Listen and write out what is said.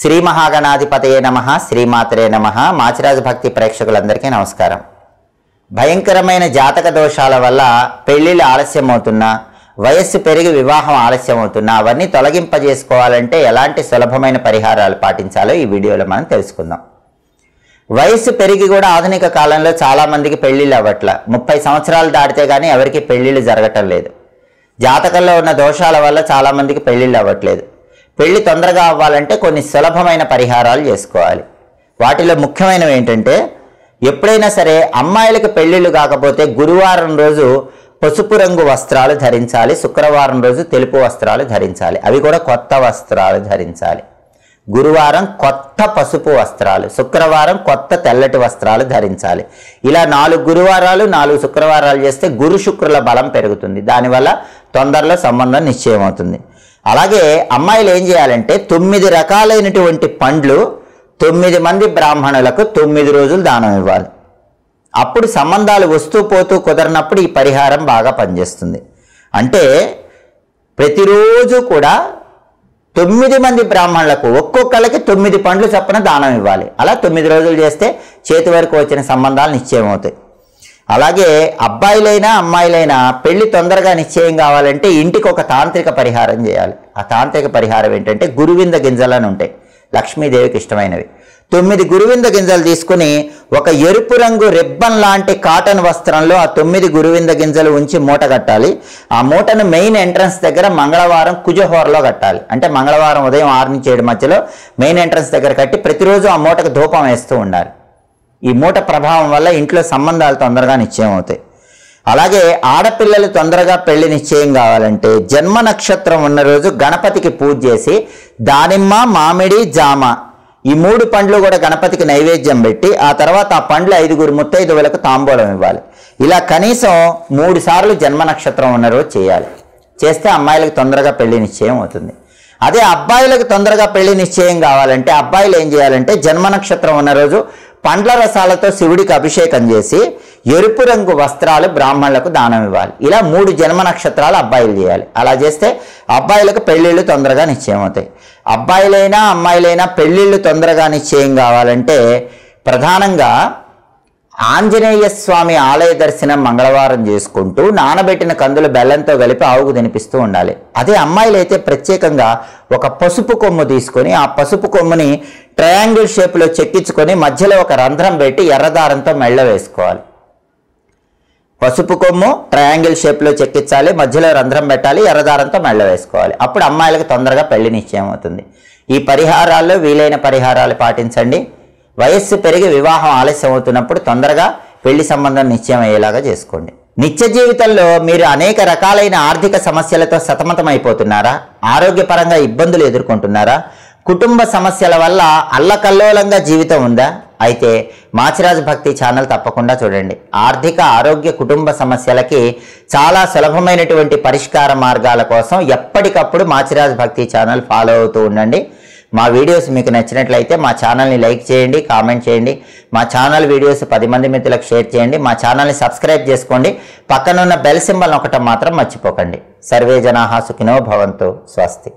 శ్రీ మహాగణాధిపతయే నమః శ్రీమాత్రే నమః మాచిరాజ భక్తి ప్రేక్షకులందరికీ నమస్కారం. భయంకరమైన జాతక దోషాల వల్ల పెళ్లిళ్ళు ఆలస్యం అవుతున్నా, వయస్సు పెరిగి వివాహం ఆలస్యం అవుతున్నా అవన్నీ తొలగింపజేసుకోవాలంటే ఎలాంటి సులభమైన పరిహారాలు పాటించాలో ఈ వీడియోలో మనం తెలుసుకుందాం. వయస్సు పెరిగి కూడా ఆధునిక కాలంలో చాలా మందికి పెళ్లిళ్ళు అవ్వట్ల. 30 సంవత్సరాలు దాటితే కానీ ఎవరికి పెళ్లిళ్ళు జరగటం లేదు. జాతకంలో ఉన్న దోషాల వల్ల చాలా మందికి పెళ్లిళ్ళు అవ్వట్లేదు. పెళ్లి తొందరగా అవ్వాలంటే కొన్ని సులభమైన పరిహారాలు చేసుకోవాలి. వాటిలో ముఖ్యమైనవి ఏంటంటే, ఎప్పుడైనా సరే అమ్మాయిలకు పెళ్లిళ్ళు కాకపోతే గురువారం రోజు పసుపు రంగు వస్త్రాలు ధరించాలి, శుక్రవారం రోజు తెలుపు వస్త్రాలు ధరించాలి. అవి కూడా కొత్త వస్త్రాలు ధరించాలి. గురువారం కొత్త పసుపు వస్త్రాలు, శుక్రవారం కొత్త తెల్లటి వస్త్రాలు ధరించాలి. ఇలా 4 గురువారాలు 4 శుక్రవారాలు చేస్తే గురు శుక్రుల బలం పెరుగుతుంది. దానివల్ల తొందరలో సంబంధం నిశ్చయం అవుతుంది. అలాగే అమ్మాయిలు ఏం చేయాలంటే 9 రకాలైనటువంటి పండ్లు 9 మంది బ్రాహ్మణులకు 9 రోజులు దానం ఇవ్వాలి. అప్పుడు సంబంధాలు వస్తూ పోతూ కుదరనప్పుడు ఈ పరిహారం బాగా పనిచేస్తుంది. అంటే ప్రతిరోజు కూడా 9 మంది బ్రాహ్మణులకు ఒక్కొక్కరికి 9 పండ్లు చొప్పున దానం ఇవ్వాలి. అలా 9 రోజులు చేస్తే చేతి వరకు వచ్చిన సంబంధాలు నిశ్చయం అవుతాయి. అలాగే అబ్బాయిలైనా అమ్మాయిలైనా పెళ్లి తొందరగా నిశ్చయం కావాలంటే ఇంటికి ఒక తాంత్రిక పరిహారం చేయాలి. ఆ తాంత్రిక పరిహారం ఏంటంటే గురువింద గింజలు అని ఉంటాయి, లక్ష్మీదేవికి ఇష్టమైనవి. 9 గురువింద గింజలు తీసుకుని ఒక ఎరుపు రంగు రిబ్బన్ లాంటి కాటన్ వస్త్రంలో ఆ 9 గురువింద గింజలు ఉంచి మూట కట్టాలి. ఆ మూటను మెయిన్ ఎంట్రన్స్ దగ్గర మంగళవారం కుజహోరలో కట్టాలి. అంటే మంగళవారం ఉదయం 6 నుంచి 7 మధ్యలో మెయిన్ ఎంట్రన్స్ దగ్గర కట్టి ప్రతిరోజు ఆ మూటకు ధూపం వేస్తూ ఉండాలి. ఈ మూట ప్రభావం వల్ల ఇంట్లో సంబంధాలు తొందరగా నిశ్చయం అవుతాయి. అలాగే ఆడపిల్లలు తొందరగా పెళ్లి నిశ్చయం కావాలంటే జన్మ నక్షత్రం ఉన్న రోజు గణపతికి పూజ చేసి దానిమ్మ, మామిడి, జామ ఈ 3 పండ్లు కూడా గణపతికి నైవేద్యం పెట్టి ఆ తర్వాత ఆ పండ్లు 5 ముత్తైదువులకు తాంబూలం ఇవ్వాలి. ఇలా కనీసం 3 సార్లు జన్మ నక్షత్రం ఉన్న రోజు చేయాలి. చేస్తే అమ్మాయిలకు తొందరగా పెళ్లి నిశ్చయం అవుతుంది. అదే అబ్బాయిలకు తొందరగా పెళ్లి నిశ్చయం కావాలంటే అబ్బాయిలు ఏం చేయాలంటే జన్మ నక్షత్రం ఉన్న రోజు పండ్ల రసాలతో శివుడికి అభిషేకం చేసి ఎరుపు రంగు వస్త్రాలు బ్రాహ్మణులకు దానం ఇవ్వాలి. ఇలా 3 జన్మ నక్షత్రాలు అబ్బాయిలు చేయాలి. అలా చేస్తే అబ్బాయిలకు పెళ్లిళ్ళు తొందరగా నిశ్చయం అవుతాయి. అబ్బాయిలైనా అమ్మాయిలైనా పెళ్లిళ్ళు తొందరగా నిశ్చయం కావాలంటే ప్రధానంగా ఆంజనేయ స్వామి ఆలయ దర్శనం మంగళవారం చేసుకుంటూ నానబెట్టిన కందులు బెల్లంతో కలిపి ఆవుకు తినిపిస్తూ ఉండాలి. అదే అమ్మాయిలైతే ప్రత్యేకంగా ఒక పసుపు కొమ్ము తీసుకొని ఆ పసుపు కొమ్ముని ట్రయాంగిల్ షేప్లో చెక్కించుకొని మధ్యలో ఒక రంధ్రం పెట్టి ఎర్రదారంతో మెళ్ళ వేసుకోవాలి. పసుపు కొమ్ము ట్రయాంగిల్ షేప్లో చెక్కించాలి, మధ్యలో రంధ్రం పెట్టాలి, ఎర్రదారంతో మెళ్ళ వేసుకోవాలి. అప్పుడు అమ్మాయిలకు తొందరగా పెళ్లి నిశ్చయం అవుతుంది. ఈ పరిహారాల్లో వీలైన పరిహారాలు పాటించండి. వయస్సు పెరిగి వివాహం ఆలస్యం అవుతున్నప్పుడు తొందరగా పెళ్లి సంబంధం నిశ్చయం అయ్యేలాగా చేసుకోండి. నిత్య జీవితంలో మీరు అనేక రకాలైన ఆర్థిక సమస్యలతో సతమతమైపోతున్నారా? ఆరోగ్యపరంగా ఇబ్బందులు ఎదుర్కొంటున్నారా? కుటుంబ సమస్యల వల్ల అల్లకల్లోలంగా జీవితం ఉందా? అయితే మాచిరాజ్ భక్తి ఛానల్ తప్పకుండా చూడండి. ఆర్థిక, ఆరోగ్య, కుటుంబ సమస్యలకి చాలా సులభమైనటువంటి పరిష్కార మార్గాల కోసం ఎప్పటికప్పుడు మాచిరాజ్ భక్తి ఛానల్ ఫాలో అవుతూ ఉండండి. మా వీడియోస్ మీకు నచ్చినట్లయితే మా ఛానల్ని లైక్ చేయండి, కామెంట్ చేయండి. మా ఛానల్ వీడియోస్ 10 మంది మిత్రులకు షేర్ చేయండి. మా ఛానల్ని సబ్స్క్రైబ్ చేసుకోండి. పక్కనున్న బెల్ సింబల్ నొక్కటం మాత్రం మర్చిపోకండి. సర్వే జనాః సుఖినో భవంతు. స్వస్తి.